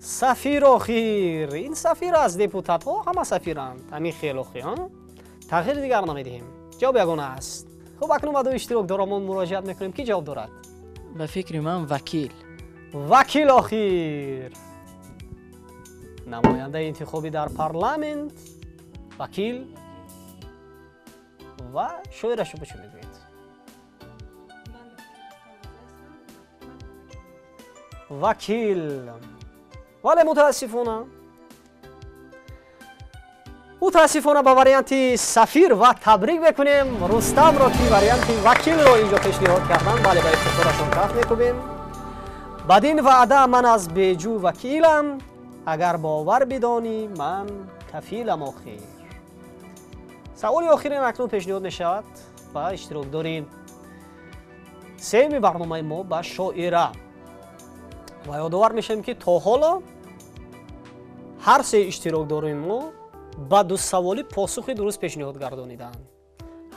сафир. охир ин сафир аст. депутатҳо ҳама сафиранд. ҳамин хелохи тағйири дигар намедиҳем. ҷавоб ягона аст. хуб акнун ба ду иштирокдорамон муроҷиат мекунем. ки ҷавоб дорад? ба фикри ман вакил. вакил. охир намояндаи интихобӣ дар парламент, вакил. ва шоира шумо чӣ мегӯед? вакил. вале мутаассифона ба варианти сафир ва табрик мекунем Рустамро ки варианти вакилро инҷо пешниҳод карданд. бале ба ифтихорашон каф мекунем. бадин ваъда ман аз беҷӯ вакилам, اگر باور بدانی من کفیلم آخر. سوال آخرین اکنون پیشنهاد می شود و اشتراک دارین. سوم برنامه ما با شاعره و یادآور میشیم که تا حالا هر سه اشتراک دارین ما با دو سوالی پاسخ درست پیشنهاد گردانیدن.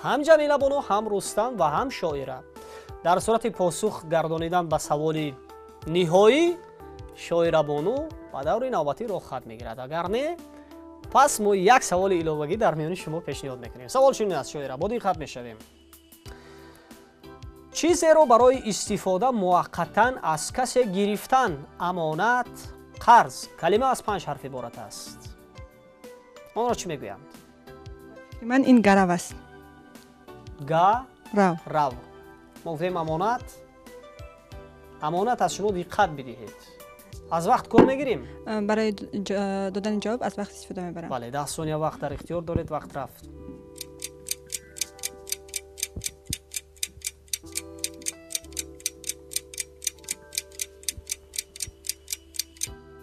هم جمیله بانو، هم رستم و هم شاعره. در صورت پاسخ گردانیدن به سوال نهایی شاعره بانو و دور نوبتی را خط میگیرد. اگر نه پس ما یک سوال علاوه‌ای در میان شما پیشنهاد میکنیم. سوال شنید از شاعره با دقت میشویم. چیزی رو برای استفاده موقتا از کسی گرفتن، امانت، قرض. کلمه از 5 حرف عبارت است. آن را چی میگویند؟ من این گرو است. رو. ما گفتیم امانت. امانت از شما دقت بدهید. از وقت کار نگیریم. برای دادن جواب از وقت استفاده میبرم. بله 10 ثانیه وقت در اختیار دارید. وقت رفت.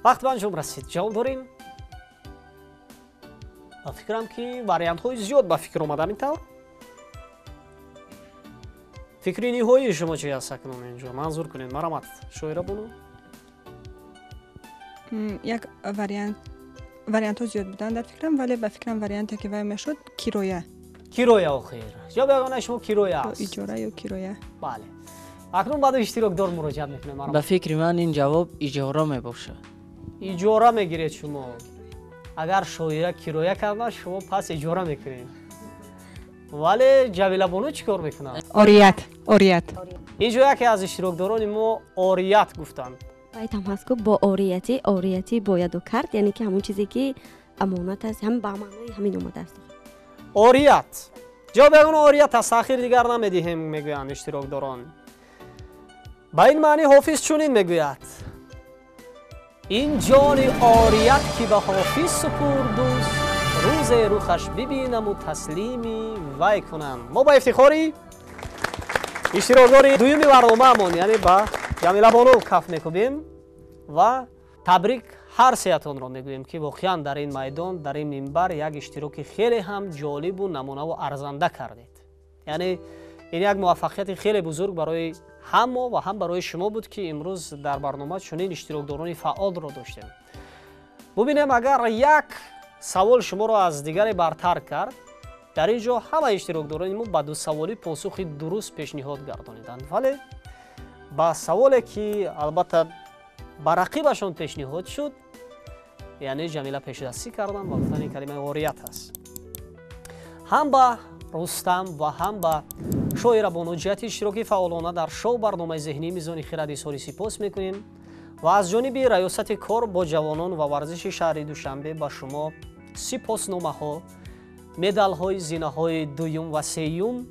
وقت به انجام رسید. جواب داریم؟ با فکرم که واریانت های زیاد با فکر اومدم اینطور. فکری نهایی شما چی هست اکنون اینجا؟ منظور کنید. مرامت شاعره بانو. یک واریانت ها زیاد بودن در فکرم، ولی به فکرم واریانتی که وای میشد کیرویه. کیرویه آخر. یا بگم شما کیرویه است. ایجاره یا کیرویه. بله. اکنون بعد اشتراک دار مراجعه میکنیم. مرامت. به فکر من این جواب اجاره میباشه. اجاره میگیرید شما. اگر شاعره کیرویه کرده شما پس اجاره میکنید. ولی جمیله بانو چیکار میکنن؟ اوریت. اینجا یکی از اشتراکداران ما اوریت گفتند. باید هم هست که با اوریتی باید و کرد، یعنی که همون چیزی که امانت است هم با معنای همین اومده است. اوریت. جا بگون اوریت از تأخیر دیگر نمیدهیم میگویند اشتراکداران. با این معنی حافظ چنین میگوید: این جان اوریت که به حافظ سپرد است، روز روخش ببینم و تسلیمی وی کنم. ما با افتخاری اشتراکدار دویمی برنامه‌مان یعنی با جمیله بانو کف میکنیم و تبریک هر سیاتون رو میگوییم که واقعا در این میدان در این منبر یک اشتراک خیلی هم جالب و نمونه و ارزنده کردید. یعنی این یک موفقیت خیلی بزرگ برای هم ما و هم برای شما بود که امروز در برنامه چنین اشتراکداران فعال رو داشتیم. ببینیم اگر یک سوال شما رو از دیگری برتر کرد، در اینجا همه اشتراکداران ما با دو سوالی پاسخ درست پیشنهاد گردانیدند، ولی با سوالی که البته با رقیبشون پیشنهاد شد یعنی جمیله پیشدستی کردن و گفتن این کلمه اوریت است. هم با رستم و هم با شاعره بانو جهت اشتراک فعالانه در شو برنامه ذهنی میزان خرد اظهاری سپاس میکنیم و از جانب ریاست کار با جوانان و ورزش شهر دوشنبه با شما سپاسنامه ها، مدال های، زینه های دوم و سیوم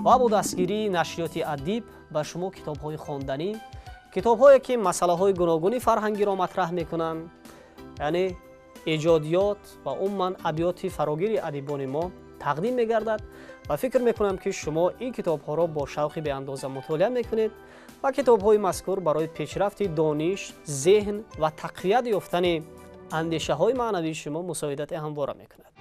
و با دستگیری نشریات ادیب به شما کتاب های خواندنی، کتاب هایی که مسئله های گوناگون فرهنگی را مطرح میکنند، یعنی ایجادیات و عموما ابیات فراگیر ادیبان ما تقدیم میگردد و فکر میکنم که شما این کتاب ها را با شوق به اندازه مطالعه میکنید و کتاب های مذکور برای پیشرفت دانش، ذهن و تقویت یافتن اندیشه های معنوی شما مساعدت همواره میکند.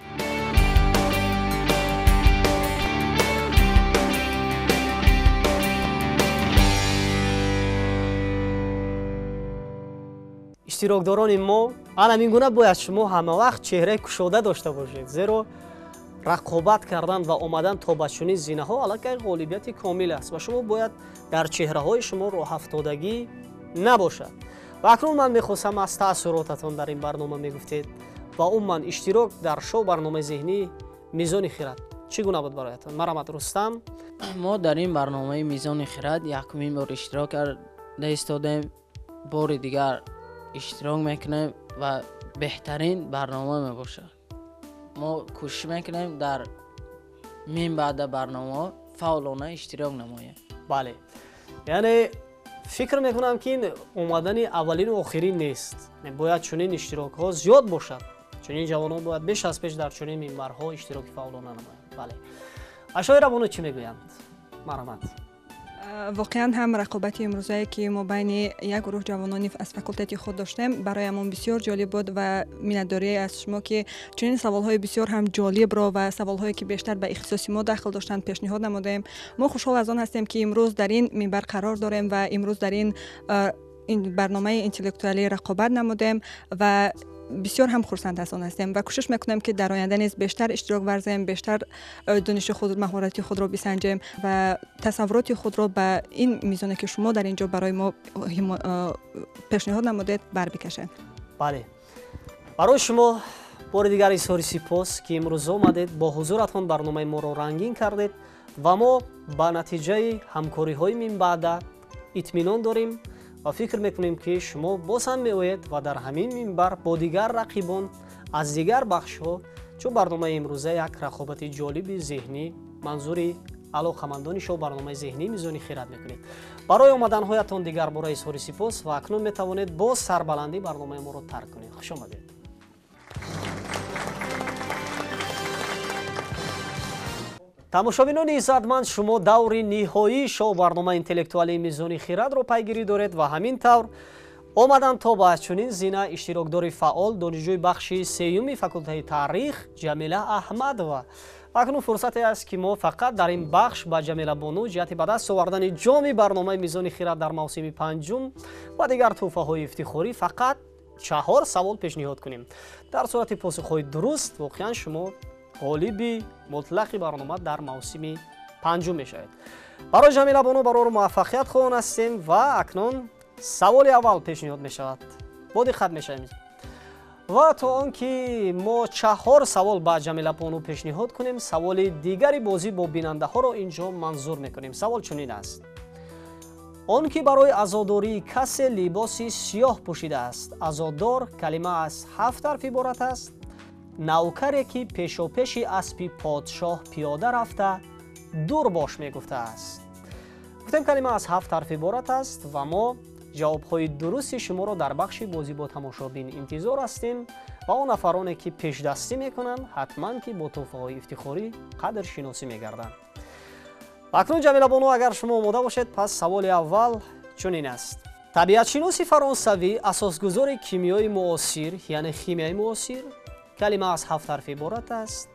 اشتراکداران ما همین گونه باید شما همه وقت چهره کشاده داشته باشید، زیرا رقابت کردن و آمدن تا به چنین زینه ها علاقه غالبیت کامل است و شما باید در چهره های شما راه افتادگی نباشد. و اکنون من میخواستم از تاثیراتتان در این برنامه میگفتید و عموما اشتراک در شو برنامه ذهنی میزان خرد چگونه بود برایتان؟ مرامت رستم. ما در این برنامه میزان خرد یکمین بار اشتراک کرده ایستادیم، بار دیگر اشتراک میکنیم و بهترین برنامه میباشه. ما کوشش میکنیم در من بعد برنامه فعالانه اشتراک نماییم. بله، یعنی فکر میکنم که این اومدن اولین و آخرین نیست. باید چنین اشتراک ها زیاد باشد. چنین جوانان باید بیش از پیش در چنین منبرها اشتراک فعالانه نمایند. بله. اشاعره بانو چی میگویند؟ مرحمت. واقعا هم رقابت امروزی که ما بین یک گروه جوانانی از فاکولته خود داشتیم برایمون بسیار جالب بود و مینداری از شما که چنین سوالهای بسیار هم جالب را و سوالهایی که بیشتر به اختصاصی ما داخل داشتن پیشنهاد نمودیم. ما خوشحال از آن هستیم که امروز در این منبر قرار داریم و امروز در این برنامه انتلکتوالی رقابت نمودیم و بسیار هم خرسند از آن هستیم و کوشش میکنیم که در آینده نیز بیشتر اشتراک ورزیم، بیشتر دانش خود، مهارت خود را بسنجیم و تصورات خود را به این میزانی که شما در اینجا برای ما پیشنهاد نمودید بر بکشید. بله، برای شما بار دیگر اظهار سپاس که امروز آمدید با حضورتان برنامه ما را رنگین کردید و ما با نتیجه همکاری های من بعد اطمینان داریم و فکر میکنیم که شما باز هم میآیید و در همین منبر با دیگر رقیبان از دیگر بخش ها، چون برنامه امروزه یک رقابت جالب ذهنی منظوری علاقمندان شما برنامه ذهنی میزانی خیرات میکنید. برای آمدن هایتان دیگر بار اظهار سپاس و اکنون میتوانید با سربلندی برنامه ما را ترک کنید. خوش آمدید. тамошобинон иззатманд, шумо даври ниҳоии шоу барномаи интеллектуалии мизони хират ро пайгирӣ доред ва ҳамин тавр омадан то ба чунин зина иштирокдори фаъол донишҷӯи бахши сеюми факултаи таърих Ҷамила Аҳмадова. акнун фурсате аст ки мо фақат дар ин бахш ба Ҷамила Бону ҷиҳати ба даст овардани ҷоми барномаи мизони хират дар мавсими панҷум ва дигар тӯҳфаҳои ифтихорӣ фақат 4 савол пешниҳод кунем. дар сурати посухҳои дуруст воқеан шумо غالبی مطلقی برنامه در موسم پنجم میشود. برای جمیله بانو برای موفقیت خواهان هستیم و اکنون سوال اول پیشنهاد میشود. با دقت میشویم و تا آنکه ما 4 سوال با جمیله بانو پیشنهاد کنیم، سوال دیگری بازی با بیننده ها را اینجا منظور میکنیم. سوال چنین است: آنکه برای عزاداری کسی لباسی سیاه پوشیده است، عزادار کلمه از 7 حرف عبارت است. نوکری که پیشاپیش اسب پادشاه پیاده رفته دور باش میگفته است. گفتیم کلمه از 7 حرف عبارت است و ما جوابهای درست شما را در بخش بازی با تماشابین انتظار هستیم و اون نفرانی که پیش دستی میکنن حتما که با تحفه‌های افتخاری قدر شناسی میگردن. اکنون جمیله بانو اگر شما آماده باشید، پس سوال اول چنین است: طبیعت شناسی فرانسوی اساسگذار کیمیای معاصر یعنی شیمیای معاصر کلمه از 7 حرف عبارت است.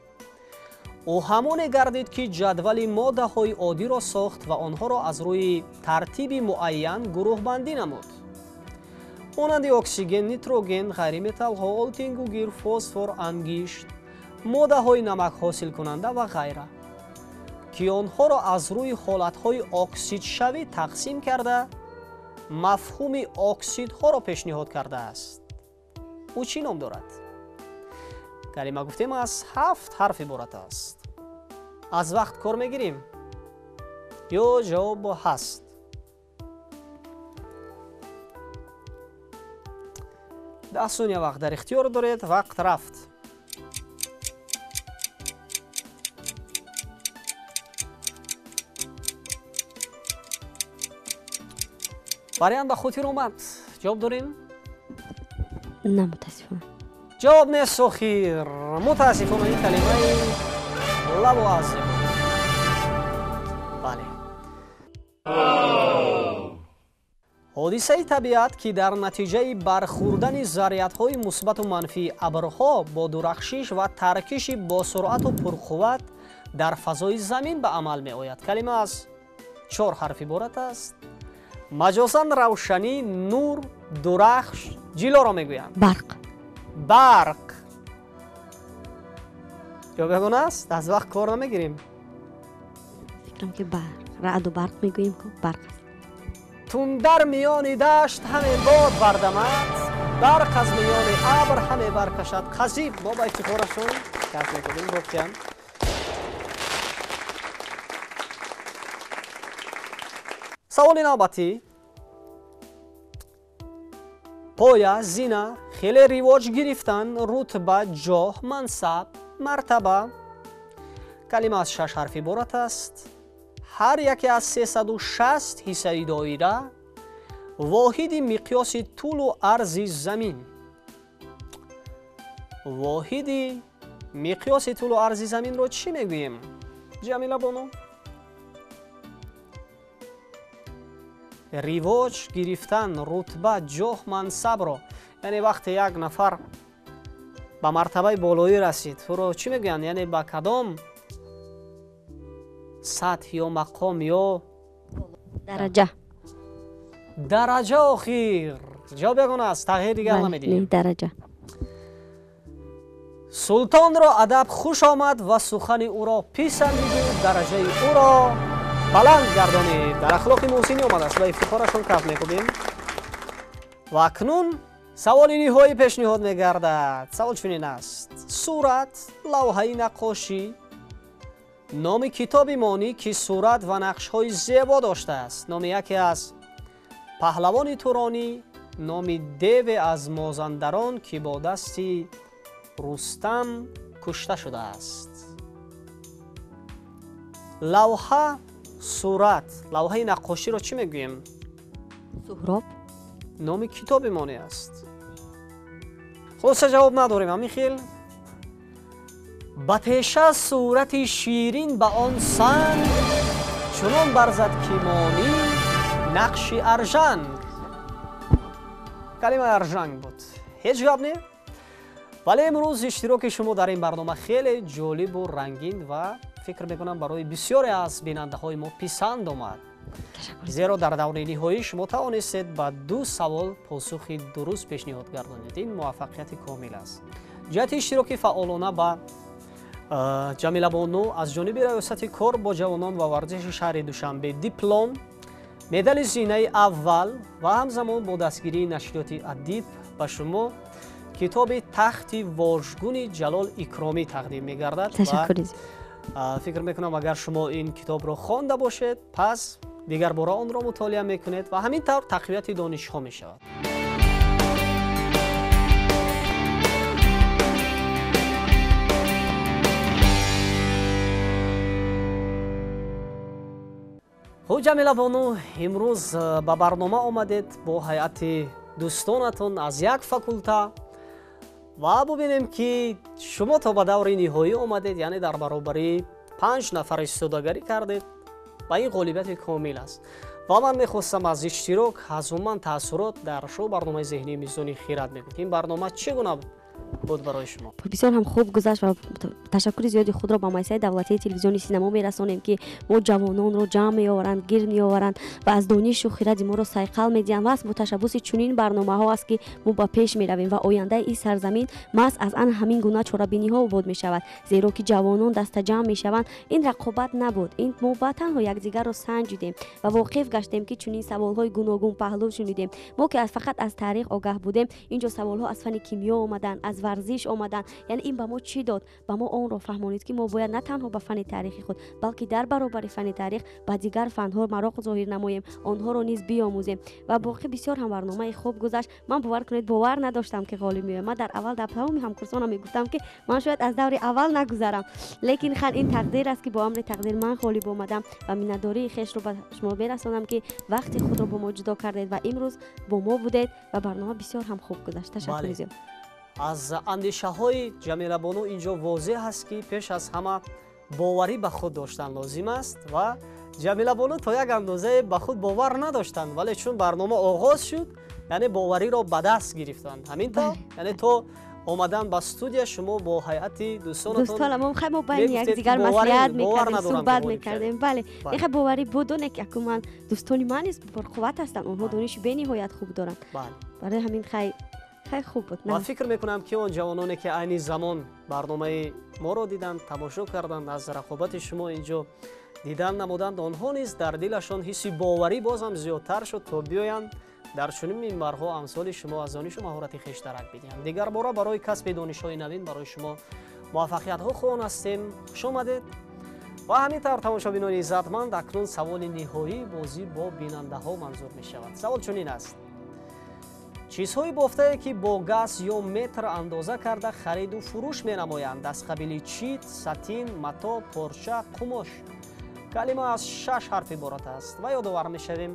او همانی گردید که جدول ماده های عادی را ساخت و آنها را از روی ترتیب معین گروه بندی نمود. مانند اکسیژن، نیتروژن، غیر متال ها، آلتین گوگیر، فسفر، انگشت، ماده های نمک حاصل کننده و غیره که آنها را از روی حالت های اکسید شوی تقسیم کرده مفهوم اکسید ها را پیشنهاد کرده است. او چی نام دارد؟ کلمه گفتیم از 7 حرف عبارت است. از وقت کار میگیریم یا جواب هست؟ ده ثانیه وقت در اختیار دارید. وقت رفت. وریان به خاطر اومد. جواب دارین؟ نه متاسفانه. جواب نیست سخیر. متاسفانه این کلمه لوازم. بله. حادثه طبیعت که در نتیجه برخوردن ذریع‌های مثبت و منفی ابرها با درخشش و ترکش با سرعت و پرقوت در فضای زمین به عمل می آید. کلمه از 4 حرف عبارت است. مجازاً روشنی، نور، درخش، جلو را میگویند. برق. جواب یگانه است. از وقت کار نمیگیریم. فکرم که برق، رعد و برق میگوییم که برق است. تندر میان دشت همه باد بردمد، برق از میان ابر همه برکشد. خزیب ما با افتخارشون کف میکنیم. واقعا سوال نوبتی: پایا، زینه، خیلی ریواج گرفتن، رتبه، جاه، منصب، مرتبه. کلمه از 6 حرف عبارت است. هر یکی از 360 حصه دایره واحد مقیاس طول و عرض زمین. واحد مقیاس طول و عرض زمین رو چی میگوییم؟ جمیله بانو؟ ривоҷ гирифтан рутба ҷоҳ мансабро, яъне вақте як нафар ба мартабаи болоӣ расид, ӯро чӣ мегӯянд, яъне ба кадом сатҳ ё мақом ё дараҷа. дараҷа охир ҷавоб ягона аст, тағйир дигар намедиҳем. дараҷа. султонро адаб хуш омад ва сухани ӯро писандиду дараҷаи ӯро баланд гардонид. дар ахлоқи муҳсинӣ омадааст ва ифтихорашон каф мекунем. ва акнун саволи ниҳоӣ пешниҳод мегардад. савол чунин аст: сурат, лавҳаи наққошӣ номи китоби монӣ ки сурат ва нақшҳои зебо доштааст. номи яке аз паҳлавони туронӣ, номи деве аз мозандарон ки бо дасти рустам кушта шудааст. лавҳа, сурат, лавҳаи наққоширо чӣ мегӯем? суҳроб. номи китоби монӣ аст. хулоса ҷавоб надорем. ҳамин хел ба пеша сурати ширин ба он санг чунон барзад ки монӣ нақши аржанг. калимаи аржанг буд. ҳеҷ гап не. вале имрӯз иштироки шумо дар ин барнома хеле ҷолибу рангин ва фикр мекунам барои бисёре аз бинандаҳои мо писанд омад. зеро дар даври ниҳоӣ шумо тавонистед ба 2 савол посухи дуруст пешниҳод гардонед. ин муваффақияти комил аст. ҷиҳати иштироки фаъолона ба ҷамила бону аз ҷониби раёсати кор бо ҷавонон ва варзиши шаҳри душанбе диплом, медали зинаи аввал ва ҳамзамон бо дастгирии нашриёти адиб ба шумо китоби тахти вожгуни ҷалол икромӣ тақдим мегардад. фикр мекунам агар шумо ин китобро хонда бошед, пас дигар бора онро мутолиа мекунед ва ҳамин тавр тақвияти донишҳо мешавад. хуб ҷамила бону, имрӯз ба барнома омадед бо ҳайати дӯстонатон аз як факулта ва бубинем ки шумо то ба даври ниҳоӣ омадед, яъне дар баробари 5 нафар истодагарӣ кардед. ва ин ғолибияти комил аст. ва ман мехостам аз иштирок аз умуман таассурот дар шоу барномаи зеҳнии мизони хирад мегӯед. ин барнома чӣ гуна буд барои шумо? бисёр ҳам хуб гузашт ва ташаккури зиёди худро ба муассисаи давлатии телевизиони синемо мерасонем ки мо ҷавононро ҷамъ меоваранд, гирд меоваранд ва аз донишу хиради моро сайқал медиҳанд. ва бо ташаббуси чунин барномаҳо аст ки мо ба пеш меравем ва ояндаи ин сарзамин маҳз аз ан ҳамин гуна чорабиниҳо обод мешавад. зеро ки ҷавонон дастаҷамъ мешаванд, ин рақобат набуд. ин мо ба танҳо якдигарро санҷидем ва воқиф гаштем ки чунин саволҳои гуногун паҳлӯ шунидем. мо ки фақат аз таърих огаҳ будем, инҷо саволҳо аз фани кимиё омаданд, аз варзиш омаданд. яъне ин ба мо чӣ дод? ба мо онро фаҳмонид ки мо бояд на танҳо ба фани таърихи худ, балки дар баробари фани таърих ба дигар фанҳо мароқ зоҳир намоем, онҳоро низ биомӯзем. ва боқӣ бисёр ҳам барномаи хуб гузашт. ман бовар кунед, бовар надоштам ки ғолиб меоям. ман дар аввал дар тамоми ҳамкурсонам мегуфтам ки ман шояд аз даври аввал нагузарам, лекин хан ин тақдир аст ки бо амри тақдир ман ғолиб омадам ва миннатдории хешро ба шумо мерасонам ки вақти худро бо мо ҷудо кардед ва имрӯз бо мо будед ва барнома бисёр ҳам хуб гузашт. ташаккури зиёд. аз андешаҳои ҷамила бону инҷо возеҳ аст ки пеш аз ҳама боварӣ ба худ доштан лозим аст ва ҷамила бону то як андозае ба худ бовар надоштанд, вале чун барнома оғоз шуд, яъне бовариро ба даст гирифтанд. ҳамин тавр, яъне то омадан ба студия шумо бо ҳайати дӯстонам хай байни якдигар маслиҳат мекардем, суҳбат мекардем. бале нехай боварӣ буд оне ки акуман дӯстони ман низ барқувват ҳастанд, онҳо дониши бениҳоят хуб доранд. барои ҳамин хай хуб буд. ва фикр мекунам ки он ҷавононе ки айни замон барномаи моро диданд, тамошо карданд, аз рақобати шумо инҷо дидан намуданд, онҳо низ дар дилашон ҳисси боварӣ бозам зиёдтар шуд то биёянд дар чунин минбарҳо амсоли шумо аз донишу маҳорати хеш дарак бидиҳанд. дигар бора барои касби донишҳои навин барои шумо муваффақиятҳо хоҳон ҳастем. хуш омадед. ва ҳамин тавр тамошобинони иззатманд, акнун саволи ниҳоӣ бозӣ бо бинандаҳо манзур мешавад. савол чунин аст: чизҳои бофтае ки бо газ ё метр андоза карда хариду фурӯш менамоянд аз қабили чит, сатин, мато, порча, қумош. калима аз 6 ҳарф иборат аст ва ёдовар мешавем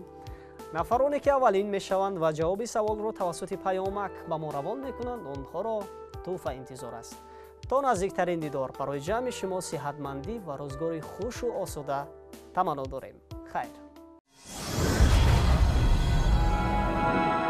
нафароне ки аввалин мешаванд ва ҷавоби саволро тавассути паёмак ба мо равон мекунанд, онҳоро тӯҳфа интизор аст. то наздиктарин дидор, барои ҷамъи шумо сиҳатмандӣ ва рӯзгори хушу осуда таманно дорем. хайр. شما.